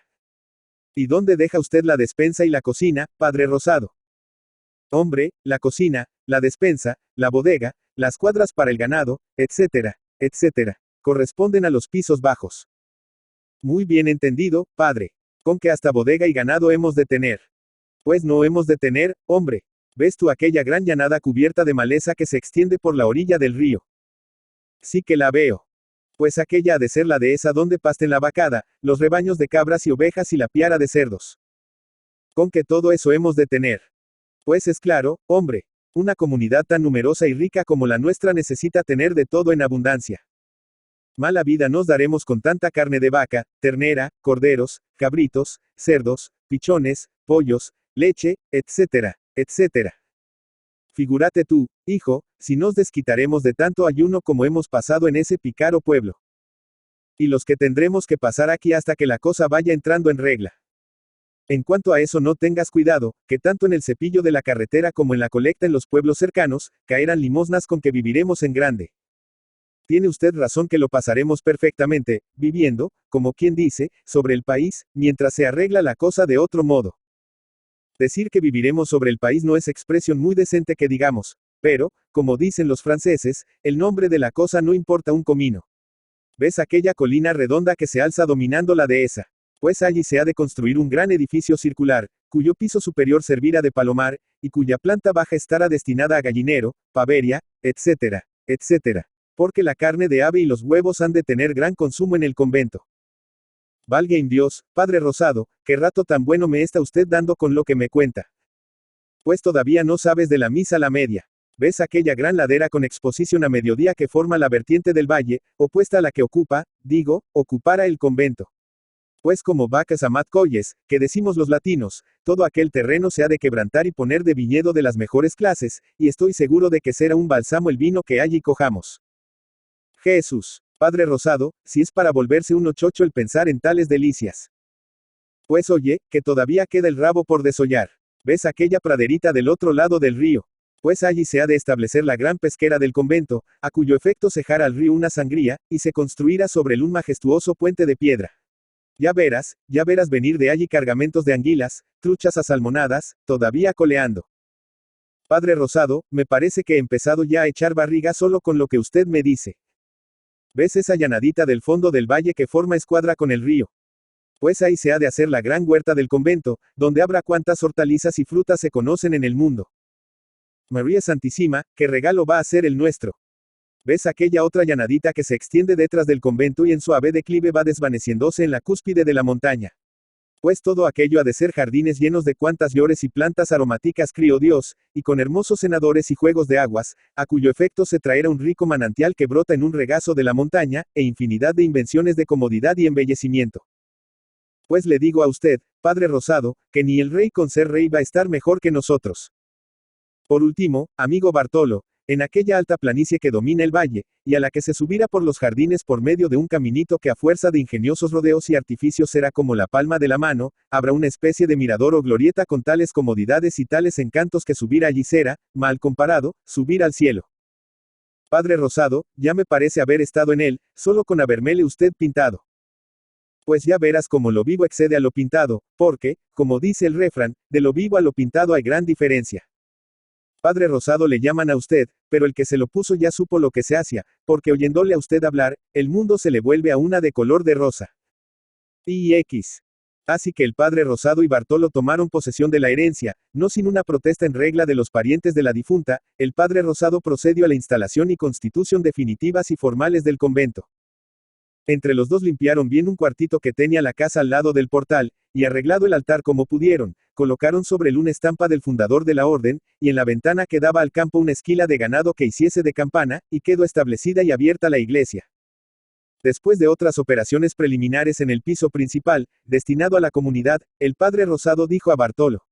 Speaker 1: ¿Y dónde deja usted la despensa y la cocina, padre Rosado? Hombre, la cocina, la despensa, la bodega, las cuadras para el ganado, etcétera, etcétera, corresponden a los pisos bajos. Muy bien entendido, padre. Con que hasta bodega y ganado hemos de tener. Pues no hemos de tener, hombre. ¿Ves tú aquella gran llanada cubierta de maleza que se extiende por la orilla del río? Sí que la veo. Pues aquella ha de ser la dehesa donde pasten la vacada, los rebaños de cabras y ovejas y la piara de cerdos. Con que todo eso hemos de tener. Pues es claro, hombre. Una comunidad tan numerosa y rica como la nuestra necesita tener de todo en abundancia. Mala vida nos daremos con tanta carne de vaca, ternera, corderos, cabritos, cerdos, pichones, pollos, leche, etcétera, etcétera. Figúrate tú, hijo, si nos desquitaremos de tanto ayuno como hemos pasado en ese pícaro pueblo. Y los que tendremos que pasar aquí hasta que la cosa vaya entrando en regla. En cuanto a eso no tengas cuidado, que tanto en el cepillo de la carretera como en la colecta en los pueblos cercanos, caerán limosnas con que viviremos en grande. Tiene usted razón que lo pasaremos perfectamente, viviendo, como quien dice, sobre el país, mientras se arregla la cosa de otro modo. Decir que viviremos sobre el país no es expresión muy decente que digamos, pero, como dicen los franceses, el nombre de la cosa no importa un comino. ¿Ves aquella colina redonda que se alza dominando la dehesa? Pues allí se ha de construir un gran edificio circular, cuyo piso superior servirá de palomar, y cuya planta baja estará destinada a gallinero, paveria, etcétera, etcétera. Porque la carne de ave y los huevos han de tener gran consumo en el convento. Valga en Dios, padre Rosado, qué rato tan bueno me está usted dando con lo que me cuenta. Pues todavía no sabes de la misa la media. ¿Ves aquella gran ladera con exposición a mediodía que forma la vertiente del valle, opuesta a la que ocupará el convento? Pues como vacas amat colles, que decimos los latinos, todo aquel terreno se ha de quebrantar y poner de viñedo de las mejores clases, y estoy seguro de que será un bálsamo el vino que allí cojamos. Jesús, padre Rosado, si es para volverse uno chocho el pensar en tales delicias. Pues oye, que todavía queda el rabo por desollar. ¿Ves aquella praderita del otro lado del río? Pues allí se ha de establecer la gran pesquera del convento, a cuyo efecto cejará al río una sangría, y se construirá sobre él un majestuoso puente de piedra. Ya verás venir de allí cargamentos de anguilas, truchas asalmonadas, todavía coleando. Padre Rosado, me parece que he empezado ya a echar barriga solo con lo que usted me dice. ¿Ves esa llanadita del fondo del valle que forma escuadra con el río? Pues ahí se ha de hacer la gran huerta del convento, donde habrá cuantas hortalizas y frutas se conocen en el mundo. María Santísima, ¿qué regalo va a ser el nuestro? ¿Ves aquella otra llanadita que se extiende detrás del convento y en suave declive va desvaneciéndose en la cúspide de la montaña? Pues todo aquello ha de ser jardines llenos de cuantas flores y plantas aromáticas crió Dios, y con hermosos cenadores y juegos de aguas, a cuyo efecto se traerá un rico manantial que brota en un regazo de la montaña, e infinidad de invenciones de comodidad y embellecimiento. Pues le digo a usted, Padre Rosado, que ni el rey con ser rey va a estar mejor que nosotros. Por último, amigo Bartolo, en aquella alta planicie que domina el valle, y a la que se subirá por los jardines por medio de un caminito que a fuerza de ingeniosos rodeos y artificios será como la palma de la mano, habrá una especie de mirador o glorieta con tales comodidades y tales encantos que subir allí será, mal comparado, subir al cielo. Padre Rosado, ya me parece haber estado en él, solo con habérmele usted pintado. Pues ya verás cómo lo vivo excede a lo pintado, porque, como dice el refrán, de lo vivo a lo pintado hay gran diferencia. Padre Rosado le llaman a usted, pero el que se lo puso ya supo lo que se hacía, porque oyéndole a usted hablar, el mundo se le vuelve a una de color de rosa. Y X. Así que el padre Rosado y Bartolo tomaron posesión de la herencia, no sin una protesta en regla de los parientes de la difunta, el padre Rosado procedió a la instalación y constitución definitivas y formales del convento. Entre los dos limpiaron bien un cuartito que tenía la casa al lado del portal, y arreglado el altar como pudieron, colocaron sobre él una estampa del fundador de la orden, y en la ventana que daba al campo una esquila de ganado que hiciese de campana, y quedó establecida y abierta la iglesia. Después de otras operaciones preliminares en el piso principal, destinado a la comunidad, el padre Rosado dijo a Bartolo: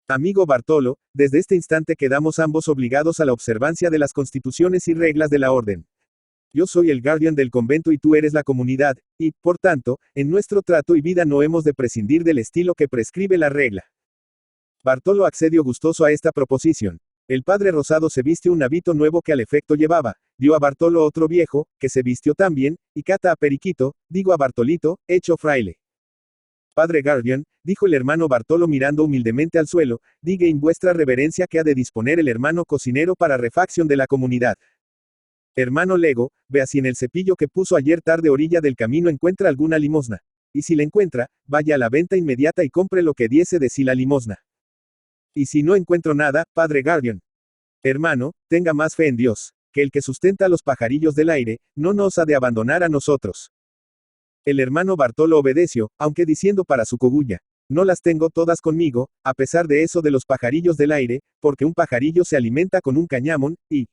Speaker 1: Amigo Bartolo, desde este instante quedamos ambos obligados a la observancia de las constituciones y reglas de la orden. Yo soy el guardián del convento y tú eres la comunidad, y, por tanto, en nuestro trato y vida no hemos de prescindir del estilo que prescribe la regla. Bartolo accedió gustoso a esta proposición. El padre Rosado se vistió un hábito nuevo que al efecto llevaba, dio a Bartolo otro viejo, que se vistió también, y cata a Periquito, digo a Bartolito, hecho fraile. Padre guardián, dijo el hermano Bartolo mirando humildemente al suelo, diga en vuestra reverencia que ha de disponer el hermano cocinero para refacción de la comunidad. Hermano Lego, vea si en el cepillo que puso ayer tarde orilla del camino encuentra alguna limosna. Y si la encuentra, vaya a la venta inmediata y compre lo que diese de sí la limosna. Y si no encuentro nada, padre guardián. Hermano, tenga más fe en Dios, que el que sustenta a los pajarillos del aire, no nos ha de abandonar a nosotros. El hermano Bartolo obedeció, aunque diciendo para su cogulla: no las tengo todas conmigo, a pesar de eso de los pajarillos del aire, porque un pajarillo se alimenta con un cañamón, y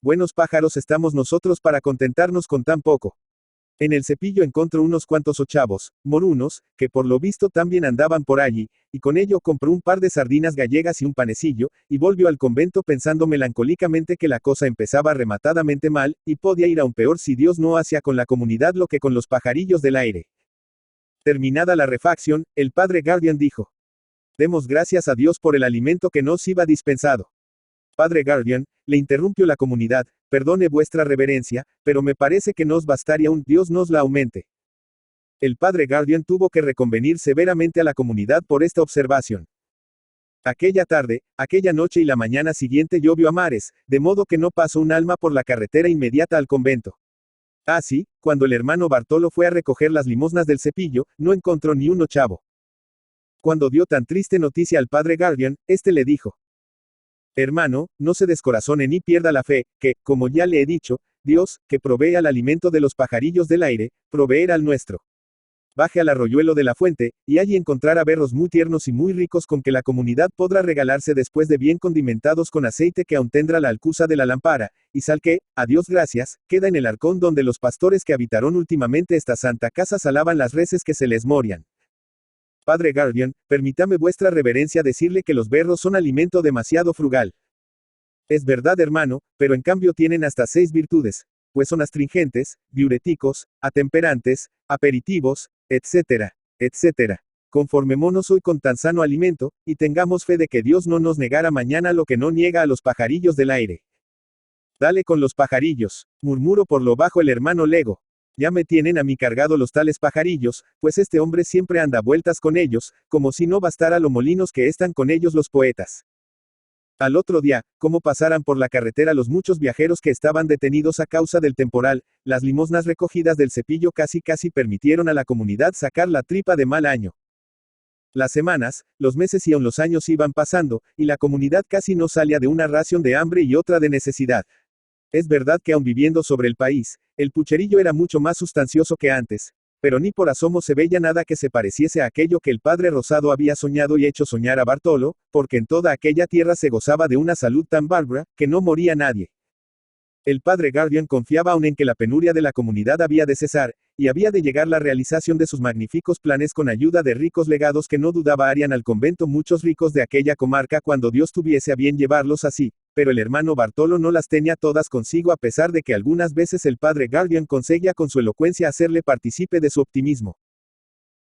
Speaker 1: buenos pájaros estamos nosotros para contentarnos con tan poco. En el cepillo encontró unos cuantos ochavos, morunos, que por lo visto también andaban por allí, y con ello compró un par de sardinas gallegas y un panecillo, y volvió al convento pensando melancólicamente que la cosa empezaba rematadamente mal, y podía ir aún peor si Dios no hacía con la comunidad lo que con los pajarillos del aire. Terminada la refacción, el padre guardián dijo: demos gracias a Dios por el alimento que nos iba dispensado. Padre guardián, le interrumpió la comunidad, perdone vuestra reverencia, pero me parece que nos bastaría un Dios nos la aumente. El padre guardián tuvo que reconvenir severamente a la comunidad por esta observación. Aquella tarde, aquella noche y la mañana siguiente llovió a mares, de modo que no pasó un alma por la carretera inmediata al convento. Así, cuando el hermano Bartolo fue a recoger las limosnas del cepillo, no encontró ni un ochavo. Cuando dio tan triste noticia al padre guardián, éste le dijo: hermano, no se descorazone ni pierda la fe, que, como ya le he dicho, Dios, que provee al alimento de los pajarillos del aire, proveerá al nuestro. Baje al arroyuelo de la fuente, y allí encontrará berros muy tiernos y muy ricos con que la comunidad podrá regalarse después de bien condimentados con aceite que aún tendrá la alcusa de la lámpara, y sal que, a Dios gracias, queda en el arcón donde los pastores que habitaron últimamente esta santa casa salaban las reses que se les morían. Padre guardián, permítame vuestra reverencia decirle que los berros son alimento demasiado frugal. Es verdad hermano, pero en cambio tienen hasta 6 virtudes, pues son astringentes, diuréticos, atemperantes, aperitivos, etcétera, etcétera. Conformémonos hoy con tan sano alimento, y tengamos fe de que Dios no nos negará mañana lo que no niega a los pajarillos del aire. Dale con los pajarillos, murmuró por lo bajo el hermano Lego. Ya me tienen a mí cargado los tales pajarillos, pues este hombre siempre anda vueltas con ellos, como si no bastara lo molinos que están con ellos los poetas. Al otro día, cómo pasaran por la carretera los muchos viajeros que estaban detenidos a causa del temporal, las limosnas recogidas del cepillo casi permitieron a la comunidad sacar la tripa de mal año. Las semanas, los meses y aun los años iban pasando, y la comunidad casi no salía de una ración de hambre y otra de necesidad. Es verdad que aun viviendo sobre el país, el pucherillo era mucho más sustancioso que antes, pero ni por asomo se veía nada que se pareciese a aquello que el padre Rosado había soñado y hecho soñar a Bartolo, porque en toda aquella tierra se gozaba de una salud tan bárbara, que no moría nadie. El padre Guardian confiaba aún en que la penuria de la comunidad había de cesar, y había de llegar la realización de sus magníficos planes con ayuda de ricos legados que no dudaba harían al convento muchos ricos de aquella comarca cuando Dios tuviese a bien llevarlos así, pero el hermano Bartolo no las tenía todas consigo a pesar de que algunas veces el padre Guardian conseguía con su elocuencia hacerle partícipe de su optimismo.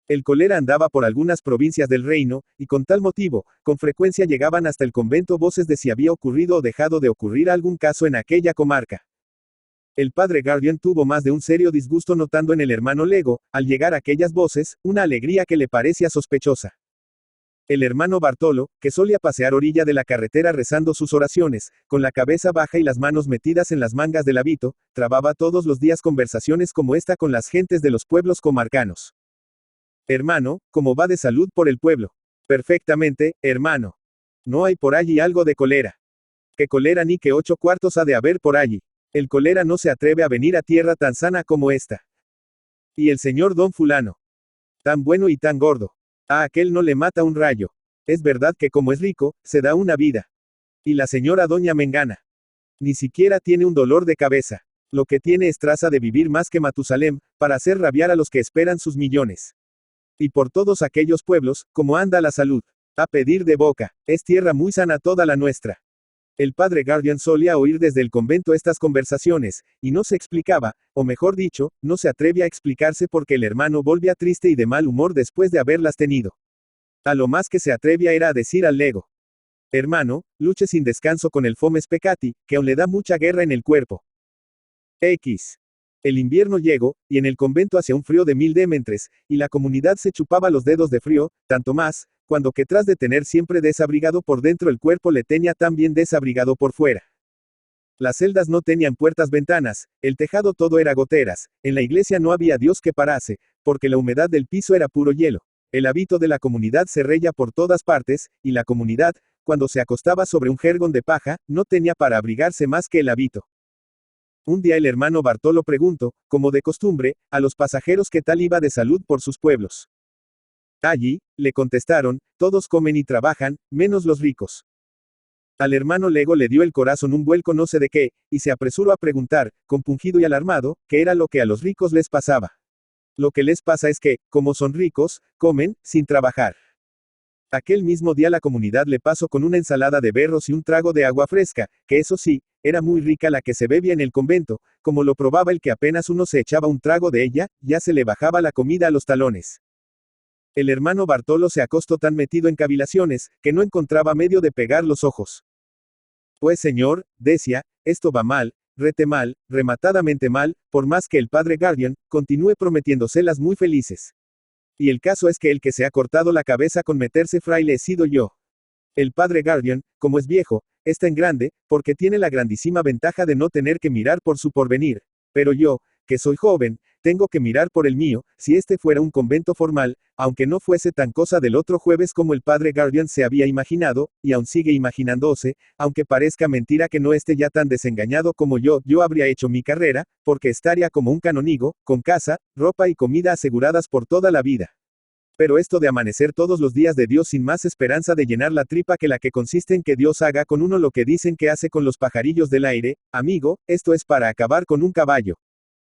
Speaker 1: El cólera andaba por algunas provincias del reino, y con tal motivo, con frecuencia llegaban hasta el convento voces de si había ocurrido o dejado de ocurrir algún caso en aquella comarca. El padre Guardian tuvo más de un serio disgusto notando en el hermano Lego, al llegar aquellas voces, una alegría que le parecía sospechosa. El hermano Bartolo, que solía pasear orilla de la carretera rezando sus oraciones, con la cabeza baja y las manos metidas en las mangas del hábito, trababa todos los días conversaciones como esta con las gentes de los pueblos comarcanos. Hermano, ¿cómo va de salud por el pueblo? Perfectamente, hermano. No hay por allí algo de cólera. ¿Qué cólera ni qué 8 cuartos ha de haber por allí? El cólera no se atreve a venir a tierra tan sana como esta. Y el señor don fulano. Tan bueno y tan gordo. A aquel no le mata un rayo. Es verdad que como es rico, se da una vida. Y la señora doña Mengana. Ni siquiera tiene un dolor de cabeza. Lo que tiene es traza de vivir más que Matusalem, para hacer rabiar a los que esperan sus millones. Y por todos aquellos pueblos, ¿cómo anda la salud? A pedir de boca, es tierra muy sana toda la nuestra. El padre Guardian solía oír desde el convento estas conversaciones, y no se explicaba, o mejor dicho, no se atrevía a explicarse porque el hermano volvía triste y de mal humor después de haberlas tenido. A lo más que se atrevía era a decir al Lego: hermano, luche sin descanso con el fomes peccati, que aún le da mucha guerra en el cuerpo. X. El invierno llegó, y en el convento hacía un frío de 1000 démentres, y la comunidad se chupaba los dedos de frío, tanto más, cuando que tras de tener siempre desabrigado por dentro el cuerpo le tenía también desabrigado por fuera. Las celdas no tenían puertas ventanas, el tejado todo era goteras, en la iglesia no había Dios que parase, porque la humedad del piso era puro hielo. El hábito de la comunidad se reía por todas partes, y la comunidad, cuando se acostaba sobre un jergón de paja, no tenía para abrigarse más que el hábito. Un día el hermano Bartolo preguntó, como de costumbre, a los pasajeros qué tal iba de salud por sus pueblos. Allí, le contestaron, todos comen y trabajan, menos los ricos. Al hermano Lego le dio el corazón un vuelco no sé de qué, y se apresuró a preguntar, compungido y alarmado, qué era lo que a los ricos les pasaba. Lo que les pasa es que, como son ricos, comen, sin trabajar. Aquel mismo día la comunidad le pasó con una ensalada de berros y un trago de agua fresca, que eso sí, era muy rica la que se bebía en el convento, como lo probaba el que apenas uno se echaba un trago de ella, ya se le bajaba la comida a los talones. El hermano Bartolo se acostó tan metido en cavilaciones, que no encontraba medio de pegar los ojos. Pues señor, decía, esto va mal, rete mal, rematadamente mal, por más que el padre Guardian continúe prometiéndoselas muy felices. Y el caso es que el que se ha cortado la cabeza con meterse fraile he sido yo. El padre Guardian, como es viejo, está en grande, porque tiene la grandísima ventaja de no tener que mirar por su porvenir. Pero yo, que soy joven, tengo que mirar por el mío, si este fuera un convento formal, aunque no fuese tan cosa del otro jueves como el padre Guardian se había imaginado, y aún sigue imaginándose, aunque parezca mentira que no esté ya tan desengañado como yo habría hecho mi carrera, porque estaría como un canónigo, con casa, ropa y comida aseguradas por toda la vida. Pero esto de amanecer todos los días de Dios sin más esperanza de llenar la tripa que la que consiste en que Dios haga con uno lo que dicen que hace con los pajarillos del aire, amigo, esto es para acabar con un caballo.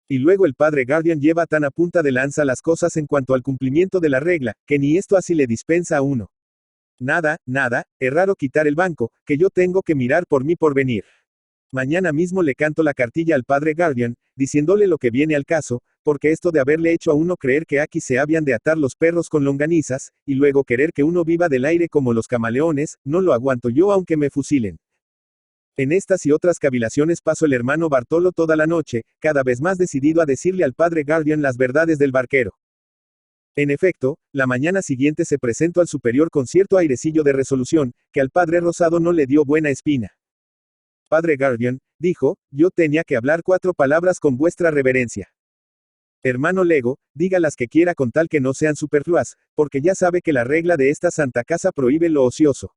Speaker 1: Y luego el padre Guardian lleva tan a punta de lanza las cosas en cuanto al cumplimiento de la regla, que ni esto así le dispensa a uno. Nada, es raro quitar el banco, que yo tengo que mirar por mi porvenir. Mañana mismo le canto la cartilla al padre Guardian, diciéndole lo que viene al caso, porque esto de haberle hecho a uno creer que aquí se habían de atar los perros con longanizas, y luego querer que uno viva del aire como los camaleones, no lo aguanto yo aunque me fusilen. En estas y otras cavilaciones pasó el hermano Bartolo toda la noche, cada vez más decidido a decirle al padre Guardian las verdades del barquero. En efecto, la mañana siguiente se presentó al superior con cierto airecillo de resolución, que al padre Rosado no le dio buena espina. Padre Guardian, dijo, yo tenía que hablar 4 palabras con vuestra reverencia. Hermano Lego, diga las que quiera con tal que no sean superfluas, porque ya sabe que la regla de esta santa casa prohíbe lo ocioso.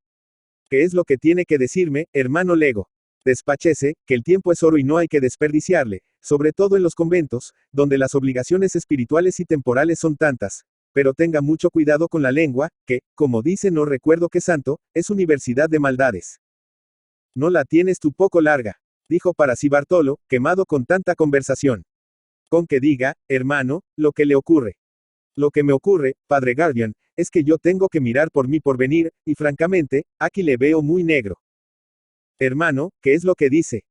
Speaker 1: ¿Qué es lo que tiene que decirme, hermano Lego? Despáchese, que el tiempo es oro y no hay que desperdiciarle, sobre todo en los conventos, donde las obligaciones espirituales y temporales son tantas. Pero tenga mucho cuidado con la lengua, que, como dice no recuerdo qué santo, es universidad de maldades. No la tienes tú poco larga, dijo para sí Bartolo, quemado con tanta conversación. Con que diga, hermano, lo que le ocurre. Lo que me ocurre, padre Guardian, es que yo tengo que mirar por mi porvenir, y francamente, aquí le veo muy negro. Hermano, ¿qué es lo que dice?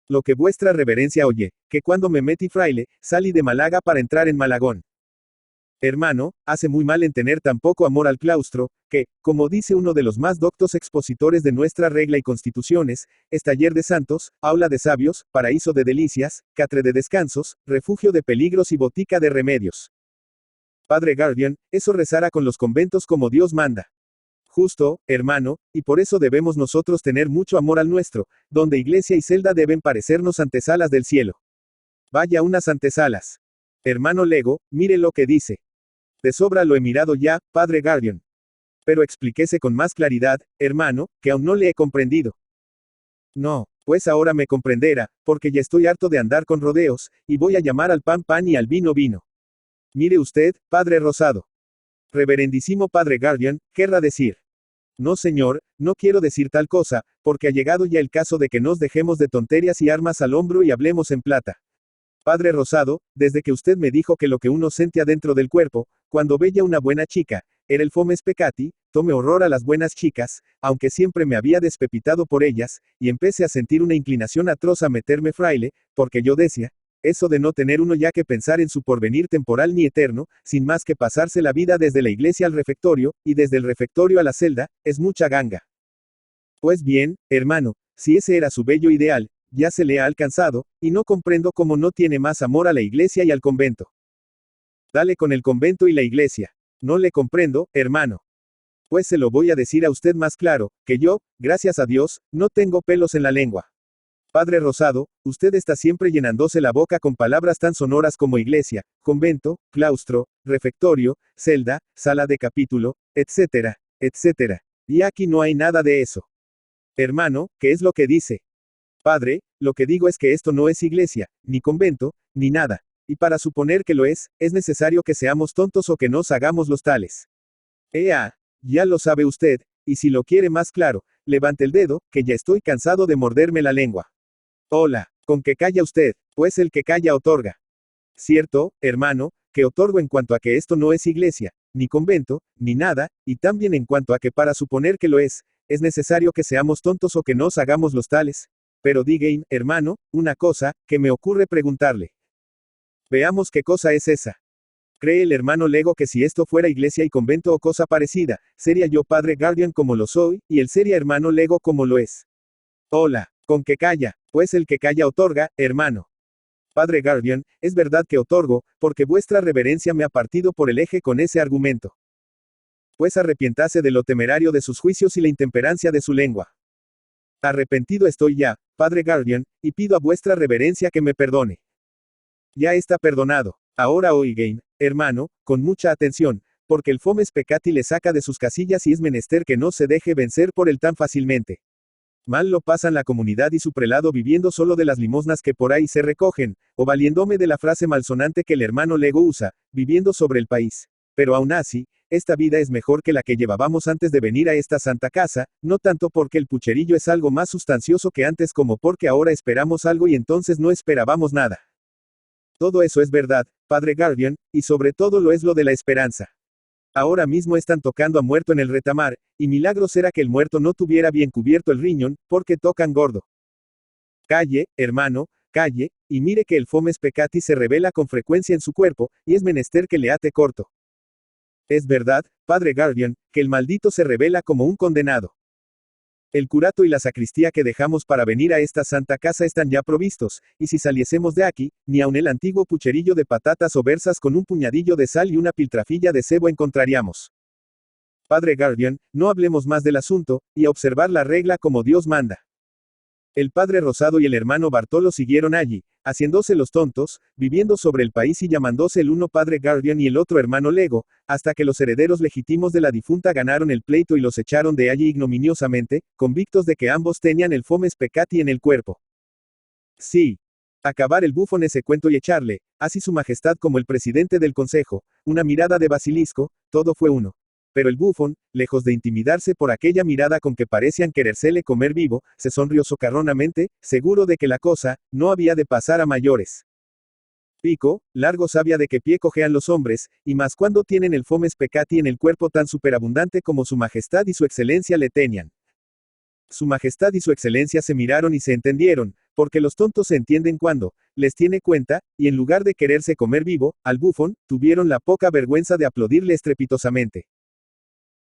Speaker 1: Lo que vuestra reverencia oye, que cuando me metí fraile, salí de Málaga para entrar en Malagón. Hermano, hace muy mal en tener tan poco amor al claustro, que, como dice uno de los más doctos expositores de nuestra regla y constituciones, es taller de santos, aula de sabios, paraíso de delicias, catre de descansos, refugio de peligros y botica de remedios. Padre Guardian, eso rezara con los conventos como Dios manda. Justo, hermano, y por eso debemos nosotros tener mucho amor al nuestro, donde iglesia y celda deben parecernos antesalas del cielo. Vaya unas antesalas. Hermano Lego, mire lo que dice. De sobra lo he mirado ya, padre Guardian. Pero explíquese con más claridad, hermano, que aún no le he comprendido. No, pues ahora me comprenderá, porque ya estoy harto de andar con rodeos, y voy a llamar al pan pan y al vino vino. Mire usted, padre Rosado. Reverendísimo padre Guardian, querrá decir. No señor, no quiero decir tal cosa, porque ha llegado ya el caso de que nos dejemos de tonterías y armas al hombro y hablemos en plata. Padre Rosado, desde que usted me dijo que lo que uno sentía dentro del cuerpo, cuando veía una buena chica, era el fomes peccati, tomé horror a las buenas chicas, aunque siempre me había despepitado por ellas, y empecé a sentir una inclinación atroz a meterme fraile, porque yo decía, eso de no tener uno ya que pensar en su porvenir temporal ni eterno, sin más que pasarse la vida desde la iglesia al refectorio, y desde el refectorio a la celda, es mucha ganga. Pues bien, hermano, si ese era su bello ideal, ya se le ha alcanzado, y no comprendo cómo no tiene más amor a la iglesia y al convento. Dale con el convento y la iglesia. No le comprendo, hermano. Pues se lo voy a decir a usted más claro, que yo, gracias a Dios, no tengo pelos en la lengua. Padre Rosado, usted está siempre llenándose la boca con palabras tan sonoras como iglesia, convento, claustro, refectorio, celda, sala de capítulo, etcétera, etcétera. Y aquí no hay nada de eso. Hermano, ¿qué es lo que dice? Padre, lo que digo es que esto no es iglesia, ni convento, ni nada. Y para suponer que lo es necesario que seamos tontos o que nos hagamos los tales. Ea, ya lo sabe usted, y si lo quiere más claro, levante el dedo, que ya estoy cansado de morderme la lengua. Hola, con que calla usted, pues el que calla otorga. Cierto, hermano, que otorgo en cuanto a que esto no es iglesia, ni convento, ni nada, y también en cuanto a que para suponer que lo es necesario que seamos tontos o que nos hagamos los tales. Pero diga, hermano, una cosa, que me ocurre preguntarle. Veamos qué cosa es esa. ¿Cree el hermano Lego que si esto fuera iglesia y convento o cosa parecida, sería yo padre Guardian como lo soy, y él sería hermano Lego como lo es? Hola, con que calla, pues el que calla otorga, hermano. Padre Guardian, es verdad que otorgo, porque vuestra reverencia me ha partido por el eje con ese argumento. Pues arrepientase de lo temerario de sus juicios y la intemperancia de su lengua. Arrepentido estoy ya, Padre Guardian, y pido a vuestra reverencia que me perdone. Ya está perdonado. Ahora oigan, hermano, con mucha atención, porque el fomes peccati le saca de sus casillas y es menester que no se deje vencer por él tan fácilmente. Mal lo pasan la comunidad y su prelado viviendo solo de las limosnas que por ahí se recogen, o valiéndome de la frase malsonante que el hermano Lego usa, viviendo sobre el país. Pero aún así, esta vida es mejor que la que llevábamos antes de venir a esta santa casa, no tanto porque el pucherillo es algo más sustancioso que antes como porque ahora esperamos algo y entonces no esperábamos nada. Todo eso es verdad, Padre Guardian, y sobre todo lo es lo de la esperanza. Ahora mismo están tocando a muerto en el retamar, y milagro será que el muerto no tuviera bien cubierto el riñón, porque tocan gordo. Calle, hermano, calle, y mire que el fomes peccati se revela con frecuencia en su cuerpo, y es menester que le ate corto. Es verdad, Padre Guardian, que el maldito se revela como un condenado. El curato y la sacristía que dejamos para venir a esta santa casa están ya provistos, y si saliésemos de aquí, ni aun el antiguo pucherillo de patatas o berzas con un puñadillo de sal y una piltrafilla de cebo encontraríamos. Padre Guardian, no hablemos más del asunto, y a observar la regla como Dios manda. El padre Rosado y el hermano Bartolo siguieron allí, haciéndose los tontos, viviendo sobre el país y llamándose el uno padre Guardian y el otro hermano Lego, hasta que los herederos legítimos de la difunta ganaron el pleito y los echaron de allí ignominiosamente, convictos de que ambos tenían el fomes peccati en el cuerpo. Sí. Acabar el bufón ese cuento y echarle, así su majestad como el presidente del consejo, una mirada de basilisco, todo fue uno. Pero el bufón, lejos de intimidarse por aquella mirada con que parecían querérsele comer vivo, se sonrió socarronamente, seguro de que la cosa, no había de pasar a mayores. Pico, largo sabia de qué pie cojean los hombres, y más cuando tienen el fomes peccati en el cuerpo tan superabundante como su majestad y su excelencia le tenían. Su majestad y su excelencia se miraron y se entendieron, porque los tontos se entienden cuando les tiene cuenta, y en lugar de quererse comer vivo, al bufón, tuvieron la poca vergüenza de aplaudirle estrepitosamente.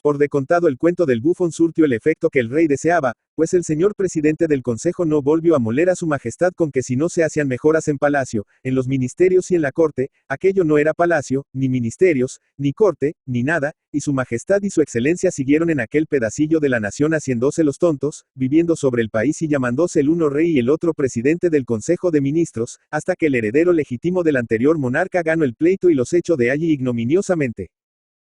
Speaker 1: Por de contado el cuento del bufón surtió el efecto que el rey deseaba, pues el señor presidente del consejo no volvió a moler a su majestad con que si no se hacían mejoras en palacio, en los ministerios y en la corte, aquello no era palacio, ni ministerios, ni corte, ni nada, y su majestad y su excelencia siguieron en aquel pedacillo de la nación haciéndose los tontos, viviendo sobre el país y llamándose el uno rey y el otro presidente del consejo de ministros, hasta que el heredero legítimo del anterior monarca ganó el pleito y los echó de allí ignominiosamente.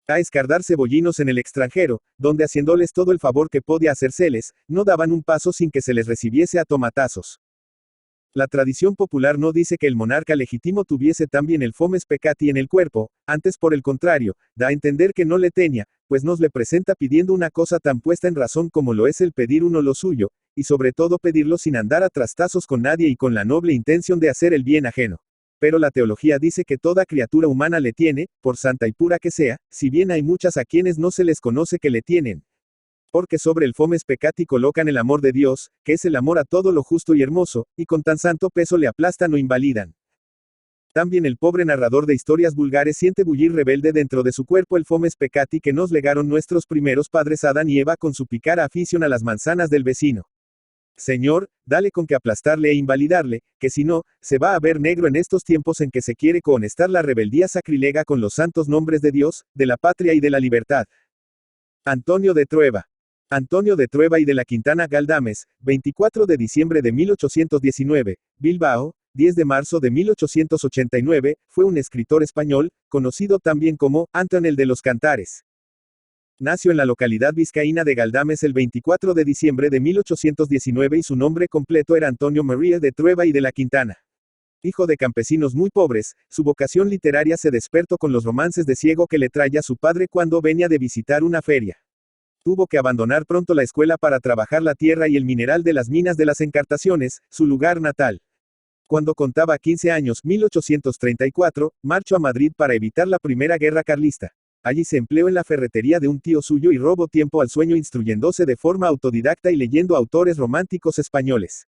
Speaker 1: A escardar cebollinos en el extranjero, donde haciéndoles todo el favor que podía hacérseles, no daban un paso sin que se les recibiese a tomatazos. La tradición popular no dice que el monarca legítimo tuviese también el fomes peccati en el cuerpo, antes por el contrario, da a entender que no le tenía, pues nos le presenta pidiendo una cosa tan puesta en razón como lo es el pedir uno lo suyo, y sobre todo pedirlo sin andar a trastazos con nadie y con la noble intención de hacer el bien ajeno. Pero la teología dice que toda criatura humana le tiene, por santa y pura que sea, si bien hay muchas a quienes no se les conoce que le tienen. Porque sobre el fomes peccati colocan el amor de Dios, que es el amor a todo lo justo y hermoso, y con tan santo peso le aplastan o invalidan. También el pobre narrador de historias vulgares siente bullir rebelde dentro de su cuerpo el fomes peccati que nos legaron nuestros primeros padres Adán y Eva con su picara afición a las manzanas del vecino. Señor, dale con que aplastarle e invalidarle, que si no, se va a ver negro en estos tiempos en que se quiere cohonestar la rebeldía sacrilega con los santos nombres de Dios, de la patria y de la libertad. Antonio de Trueba. Antonio de Trueba y de la Quintana Galdames, 24 de diciembre de 1819, Bilbao, 10 de marzo de 1889, fue un escritor español, conocido también como Antonel de los Cantares. Nació en la localidad vizcaína de Galdames el 24 de diciembre de 1819 y su nombre completo era Antonio María de Trueba y de la Quintana. Hijo de campesinos muy pobres, su vocación literaria se despertó con los romances de ciego que le traía su padre cuando venía de visitar una feria. Tuvo que abandonar pronto la escuela para trabajar la tierra y el mineral de las minas de las Encartaciones, su lugar natal. Cuando contaba 15 años, 1834, marchó a Madrid para evitar la Primera Guerra Carlista. Allí se empleó en la ferretería de un tío suyo y robó tiempo al sueño instruyéndose de forma autodidacta y leyendo autores románticos españoles.